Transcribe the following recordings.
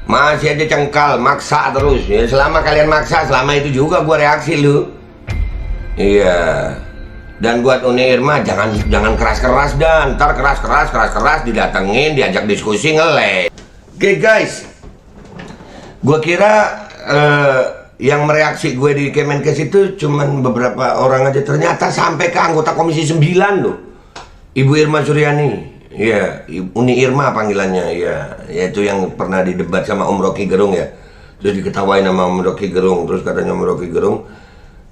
Masih aja cengkal, maksa terus. Ya selama kalian maksa, selama itu juga gua reaksi lu. Iya. Dan buat Uni Irma jangan keras-keras dan ntar keras-keras didatengin, diajak diskusi ngeles. Oke guys, gua kira yang mereaksi gue di Kemenkes itu cuman beberapa orang aja, ternyata sampai ke anggota Komisi 9 loh, Ibu Irma Suryani. Iya, Uni Irma panggilannya, ya, yaitu yang pernah didebat sama Om Rocky Gerung ya. Terus diketawain sama Om Rocky Gerung, terus katanya Om Rocky Gerung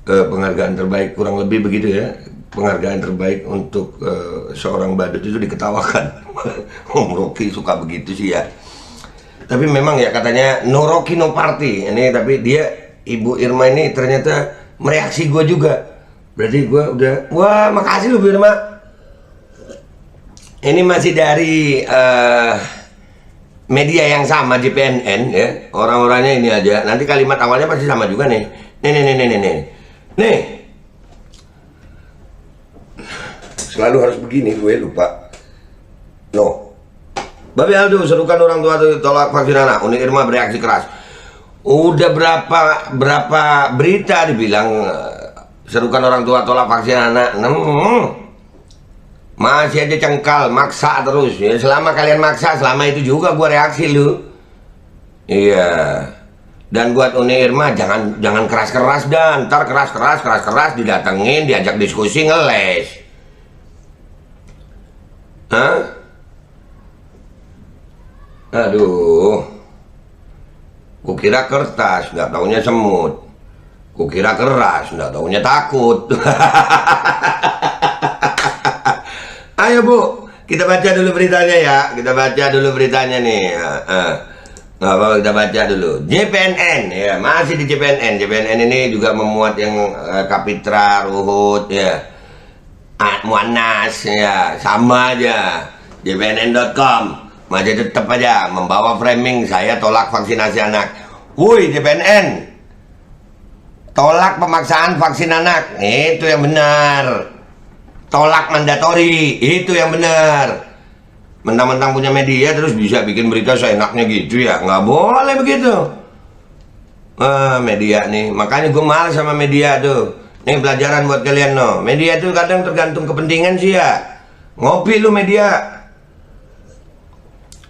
penghargaan terbaik, kurang lebih begitu ya, penghargaan terbaik untuk seorang badut itu diketawakan. Om Rocky suka begitu sih ya. Tapi memang ya katanya no Rocky no party ini, tapi dia Ibu Irma ini ternyata mereaksi gue juga. Berarti gue udah, wah makasih lu Bu Irma. Ini masih dari media yang sama, JPNN ya. Orang-orangnya ini aja. Nanti kalimat awalnya pasti sama juga nih. Nih. Selalu harus begini, gue lupa. No. Babe Aldo, serukan orang tua tolak vaksin anak. Uni Irma bereaksi keras. Udah berapa berita dibilang serukan orang tua tolak vaksin anak. Masih aja cengkal, maksa terus. Ya selama kalian maksa, selama itu juga gua reaksi lu. Iya. Dan buat Uni Irma jangan keras-keras dan ntar keras-keras didatengin, diajak diskusi ngeles. Hah? Aduh. Kukira kertas, nggak taunya semut. Kukira keras, nggak taunya takut. Ayo Bu, kita baca dulu beritanya ya. Kita baca dulu beritanya nih. Nggak apa-apa, kita baca dulu. JPNN ya, masih di JPNN. JPNN ini juga memuat yang Kapitra, Ruhut ya, Muanas ya, sama aja. JPNN.com masih tetap aja membawa framing saya tolak vaksinasi anak. Woi JPNN, tolak pemaksaan vaksin anak, itu yang benar. Tolak mandatori, itu yang benar. Mentang-mentang punya media terus bisa bikin berita seenaknya gitu ya, nggak boleh begitu. Media nih, makanya gue malas sama media tuh. Nih pelajaran buat kalian no. Media tuh kadang tergantung kepentingan sih ya. Ngopi lu media.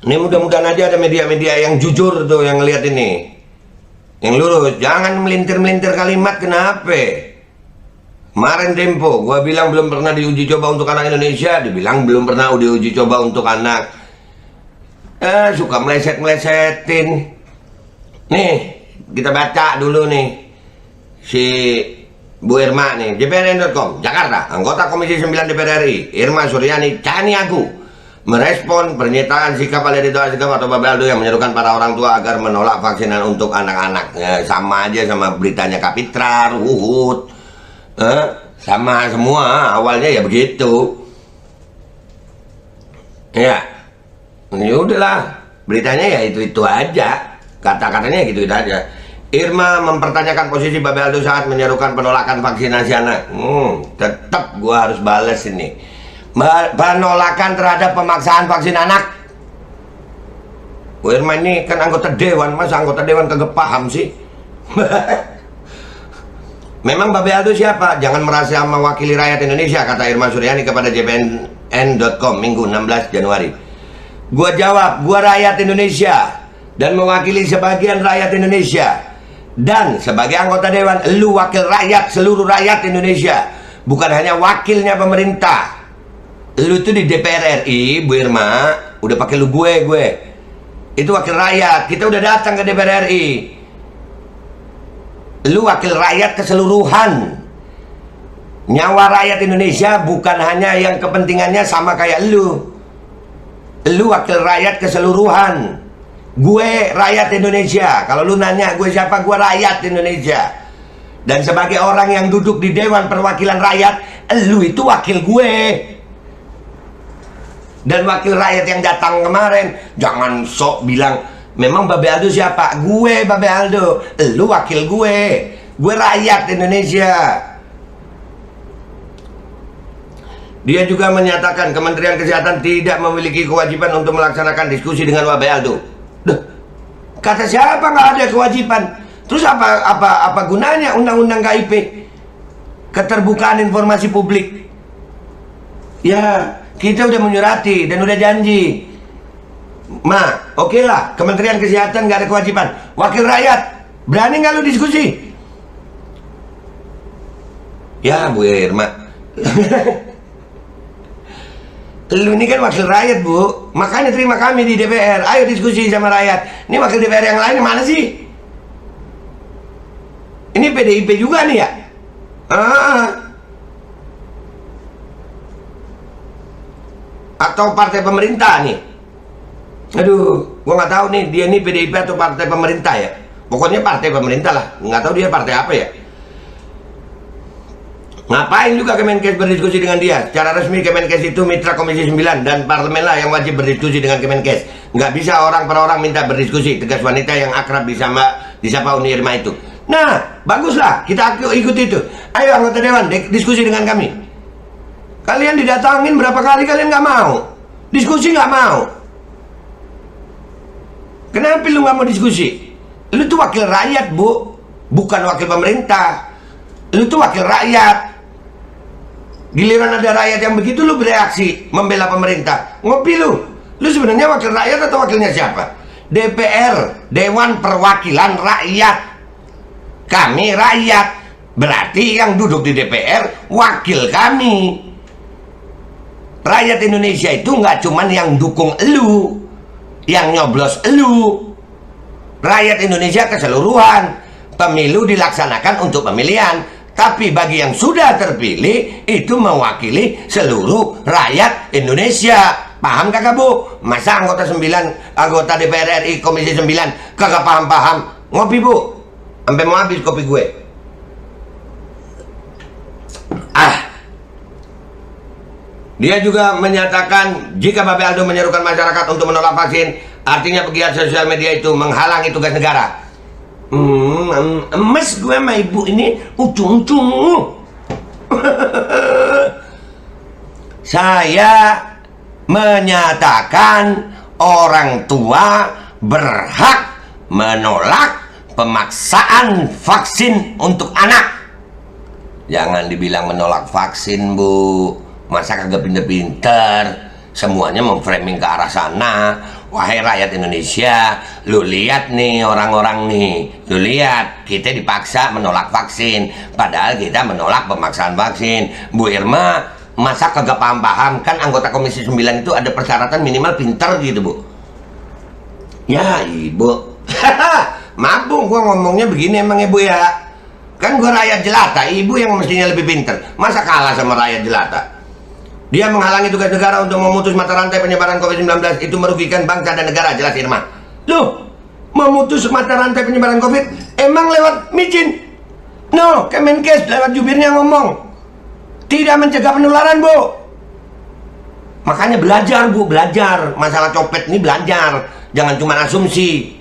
Ini mudah-mudahan aja ada media-media yang jujur tuh yang ngeliat ini, yang lurus. Jangan melintir-melintir kalimat, kenapa? Kemarin Tempo, gua bilang belum pernah diuji coba untuk anak Indonesia, dibilang belum pernah diuji coba untuk anak. Suka meleset-melesetin. Nih, kita baca dulu nih. Si Bu Irma nih, JPNN.com, Jakarta, anggota Komisi 9 DPR RI, Irma Suryani Caniagu, merespon pernyataan sikap Ridwan Sikap atau Babe Aldo yang menyerukan para orang tua agar menolak vaksinan untuk anak-anak. Ya, sama aja sama beritanya Kapitra, Ruhut. Sama semua, awalnya ya begitu. Ya, ini udahlah, beritanya ya itu aja, kata-katanya gitu aja. Irma mempertanyakan posisi Babe Aldo saat menyerukan penolakan vaksinasi anak. Tetap gua harus balas ini. Penolakan terhadap pemaksaan vaksin anak. Bu Irma ini kan anggota dewan, masa anggota dewan kagak paham sih? Memang Babe Aldo siapa? Jangan merasa mewakili rakyat Indonesia, kata Irma Suryani kepada JPNN.com Minggu 16 Januari. Gua jawab, gua rakyat Indonesia dan mewakili sebagian rakyat Indonesia. Dan sebagai anggota dewan, lu wakil rakyat, seluruh rakyat Indonesia, bukan hanya wakilnya pemerintah. Lu tuh di DPR RI, Bu Irma, udah pakai lu gue. Itu wakil rakyat, kita udah datang ke DPR RI. Lu wakil rakyat keseluruhan. Nyawa rakyat Indonesia bukan hanya yang kepentingannya sama kayak lu. Lu wakil rakyat keseluruhan. Gue rakyat Indonesia. Kalau lu nanya gue siapa, gue rakyat Indonesia. Dan sebagai orang yang duduk di Dewan Perwakilan Rakyat, lu itu wakil gue. Dan wakil rakyat yang datang kemarin, jangan sok bilang memang Babe Aldo siapa? Gue Babe Aldo. Lu wakil gue. Gue rakyat Indonesia. Dia juga menyatakan Kementerian Kesehatan tidak memiliki kewajiban untuk melaksanakan diskusi dengan Babe Aldo. Duh, Kata siapa nggak ada kewajiban? Terus apa gunanya undang-undang KIP? Keterbukaan informasi publik. Ya, kita udah menyurati dan udah janji. Oke lah, Kementerian Kesehatan nggak ada kewajiban. Wakil rakyat, berani nggak lu diskusi? Ya, Bu Irma. Lu ini kan wakil rakyat, Bu. Makanya terima kami di DPR. Ayo diskusi sama rakyat. Ini wakil DPR yang lain mana sih? Ini PDIP juga nih ya? Atau partai pemerintah nih? Aduh, gua nggak tahu nih dia nih PDIP atau partai pemerintah ya. Pokoknya partai pemerintah lah. Nggak tahu dia partai apa ya. Ngapain juga Kemenkes berdiskusi dengan dia? Secara resmi Kemenkes itu mitra Komisi 9 dan parlemen lah yang wajib berdiskusi dengan Kemenkes. Nggak bisa orang per orang minta berdiskusi, tegas wanita yang akrab disapa Uni Irma itu. Nah, baguslah kita ikut itu. Ayo anggota dewan diskusi dengan kami. Kalian didatangin berapa kali kalian nggak mau? Diskusi nggak mau. Kenapa lu nggak mau diskusi? Lu tuh wakil rakyat, Bu, bukan wakil pemerintah. Lu tuh wakil rakyat. Giliran ada rakyat yang begitu lu bereaksi membela pemerintah. Ngopi lu. Lu sebenarnya wakil rakyat atau wakilnya siapa? DPR, Dewan Perwakilan Rakyat. Kami rakyat. Berarti yang duduk di DPR wakil kami. Rakyat Indonesia itu nggak cuman yang dukung elu, yang nyoblos elu. Rakyat Indonesia keseluruhan. Pemilu dilaksanakan untuk pemilihan. Tapi bagi yang sudah terpilih, itu mewakili seluruh rakyat Indonesia. Paham kagak, Bu? Masa anggota DPR RI Komisi 9 kagak paham-paham? Ngopi, Bu. Sampai mau habis kopi gue. Dia juga menyatakan jika Babe Aldo menyerukan masyarakat untuk menolak vaksin, artinya pegiat sosial media itu menghalangi tugas negara. Emes gue sama ibu ini ujung-ujung. Saya menyatakan orang tua berhak menolak pemaksaan vaksin untuk anak. Jangan dibilang menolak vaksin, Bu. Masa kagak pinter-pinter? Semuanya memframing ke arah sana. Wahai rakyat Indonesia, lu lihat nih orang-orang nih, lu lihat kita dipaksa menolak vaksin, padahal kita menolak pemaksaan vaksin. Bu Irma, masa kagak paham-paham? Kan anggota Komisi 9 itu ada persyaratan minimal pinter gitu, Bu. Ya, Ibu. Maaf, Bu, gua ngomongnya begini emang ya, Bu ya. Kan gua rakyat jelata, Ibu yang mestinya lebih pinter. Masa kalah sama rakyat jelata? Dia menghalangi tugas negara untuk memutus mata rantai penyebaran COVID-19. Itu merugikan bangsa dan negara, jelas Irma. Loh, memutus mata rantai penyebaran COVID emang lewat micin? No, Kemenkes lewat jubirnya ngomong tidak mencegah penularan, Bu. Makanya belajar, Bu, belajar. Masalah copet ini belajar. Jangan cuma asumsi.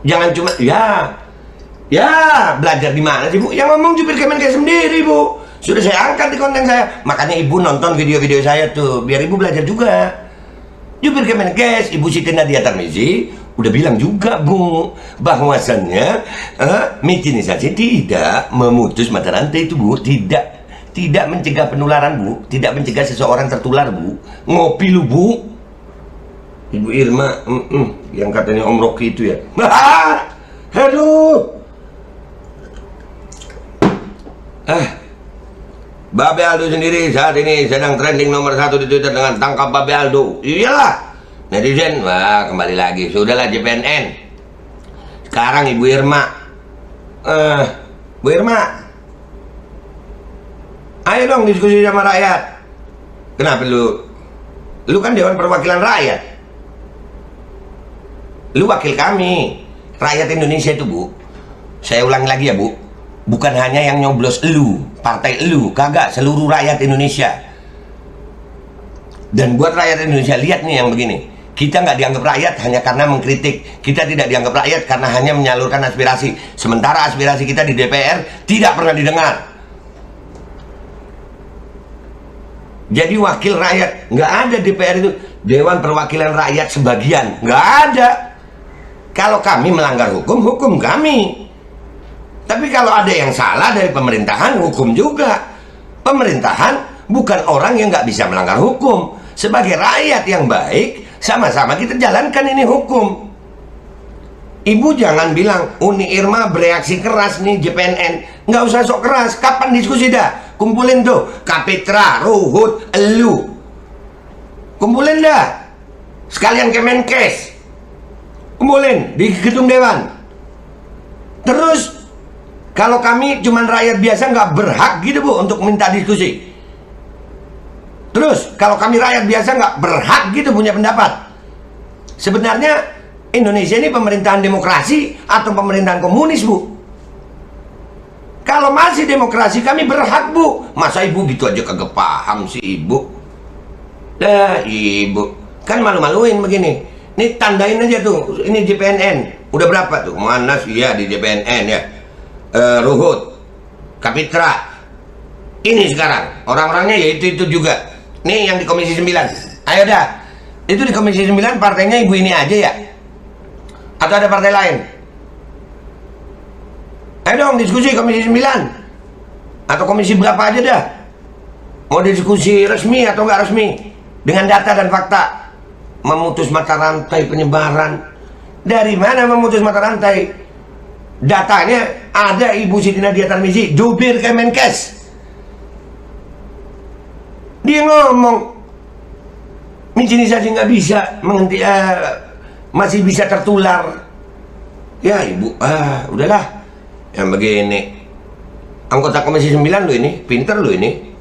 Jangan cuma, ya, belajar di mana sih, Bu? Yang ngomong jubir Kemenkes sendiri, Bu. Sudah saya angkat di konten saya. Makanya Ibu nonton video-video saya tuh, biar Ibu belajar juga. Jubir Kemenkes, Ibu Siti Nadia Tarmizi, udah bilang juga, Bu, bahwasannya micinisasi tidak memutus mata rantai itu, Bu. Tidak mencegah penularan, Bu. Tidak mencegah seseorang tertular, Bu. Ngopi lu, Bu. Ibu Irma, yang katanya Om Rocky itu ya. Aduh. Babe Aldo sendiri saat ini sedang trending nomor 1 di Twitter dengan tangkap Babe Aldo. Iyalah, netizen, wah kembali lagi. Sudahlah JPNN. Sekarang Ibu Irma. Bu Irma, ayo dong diskusi sama rakyat. Kenapa lu kan Dewan Perwakilan Rakyat. Lu wakil kami, rakyat Indonesia itu, Bu. Saya ulangi lagi ya, Bu. Bukan hanya yang nyoblos elu, partai elu, kagak, seluruh rakyat Indonesia. Dan buat rakyat Indonesia, lihat nih yang begini. Kita nggak dianggap rakyat hanya karena mengkritik. Kita tidak dianggap rakyat karena hanya menyalurkan aspirasi. Sementara aspirasi kita di DPR tidak pernah didengar. Jadi wakil rakyat, nggak ada DPR itu. Dewan Perwakilan Rakyat sebagian, nggak ada. Kalau kami melanggar hukum, hukum kami. Tapi kalau ada yang salah dari pemerintahan, hukum juga. Pemerintahan bukan orang yang nggak bisa melanggar hukum. Sebagai rakyat yang baik, sama-sama kita jalankan ini hukum. Ibu jangan bilang Uni Irma bereaksi keras nih JPNN. Nggak usah sok keras. Kapan diskusi dah? Kumpulin tuh Kapitra, Ruhut, elu. Kumpulin dah. Sekalian Kemenkes. Kumpulin di gedung Dewan. Terus kalau kami cuman rakyat biasa nggak berhak gitu Bu untuk minta diskusi. Terus kalau kami rakyat biasa nggak berhak gitu punya pendapat. Sebenarnya Indonesia ini pemerintahan demokrasi atau pemerintahan komunis Bu? Kalau masih demokrasi kami berhak Bu. Masa ibu gitu aja kagak paham sih ibu? Dah ibu kan malu-maluin begini. Nih tandain aja tuh, ini JPNN. Udah berapa tuh? Mana sih ya di JPNN ya? Ruhut, Kapitra. Ini sekarang orang-orangnya ya itu juga. Nih yang di Komisi 9. Ayo dah. Itu di Komisi 9 partainya ibu ini aja ya? Atau ada partai lain? Ayo dong diskusi Komisi 9. Atau komisi berapa aja dah. Mau diskusi resmi atau nggak resmi? Dengan data dan fakta. Memutus mata rantai penyebaran. Dari mana memutus mata rantai? Datanya ada Ibu Siti Nadia Tarmizi, jubir Kemenkes. Dia ngomong mijinisasi nggak bisa masih bisa tertular. Ya ibu, udahlah. Yang begini, anggota Komisi 9 lo ini, pinter lo ini,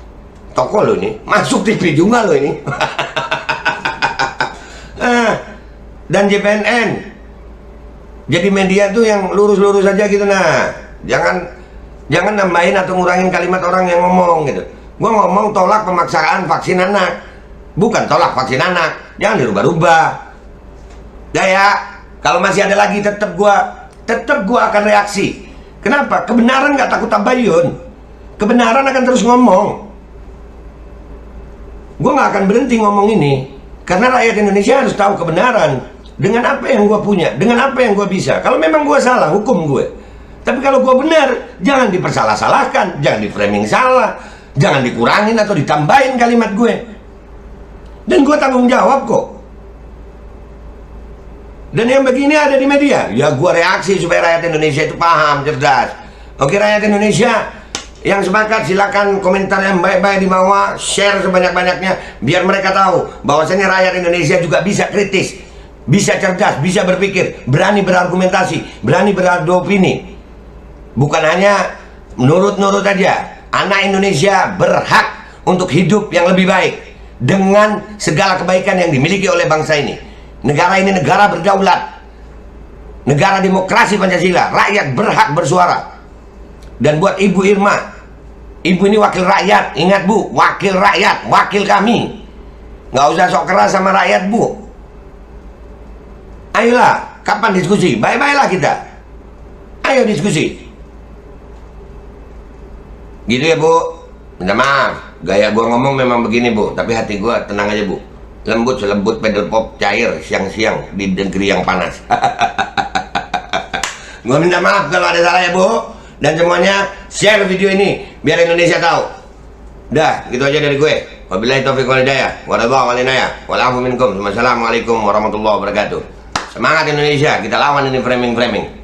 tokoh lo ini, masuk TV juga lo ini. Dan JPNN jadi media tuh yang lurus-lurus aja gitu. Nah, jangan nambahin atau ngurangin kalimat orang yang ngomong gitu. Gua ngomong tolak pemaksaan vaksin anak, bukan tolak vaksin anak. Jangan dirubah-rubah. Ya, kalau masih ada lagi tetap gua akan reaksi. Kenapa? Kebenaran nggak takut tabayun. Kebenaran akan terus ngomong. Gua nggak akan berhenti ngomong ini karena rakyat Indonesia harus tahu kebenaran. Dengan apa yang gue punya, dengan apa yang gue bisa. Kalau memang gue salah, hukum gue. Tapi kalau gue benar, jangan dipersalah-salahkan, jangan di-framing salah, jangan dikurangin atau ditambahin kalimat gue. Dan gue tanggung jawab kok. Dan yang begini ada di media, ya gue reaksi supaya rakyat Indonesia itu paham, cerdas. Oke rakyat Indonesia, yang sepakat silakan komentar yang baik-baik di bawah, share sebanyak-banyaknya, biar mereka tahu bahwasanya rakyat Indonesia juga bisa kritis. Bisa cerdas, bisa berpikir, berani berargumentasi, berani beradu opini. Bukan hanya nurut-nurut aja. Anak Indonesia berhak untuk hidup yang lebih baik dengan segala kebaikan yang dimiliki oleh bangsa ini. Negara ini negara berdaulat, negara demokrasi Pancasila. Rakyat berhak bersuara. Dan buat Ibu Irma, ibu ini wakil rakyat. Ingat Bu, wakil rakyat, wakil kami. Nggak usah sok keras sama rakyat Bu. Ayolah, kapan diskusi? Bye-bye lah kita. Ayo diskusi. Gitu ya Bu. Minta maaf, gaya gua ngomong memang begini Bu. Tapi hati gua tenang aja Bu. Lembut selembut pedal pop cair siang-siang di negeri yang panas. Gua minta maaf kalau ada salah ya Bu. Dan semuanya share video ini biar Indonesia tahu. Dah, gitu aja dari gue. Wabillahi taufiq wal hidayah. Waradha wal inayah. Wal afu minkum. Wassalamualaikum warahmatullahi wabarakatuh. Semangat Indonesia, kita lawan ini framing-framing.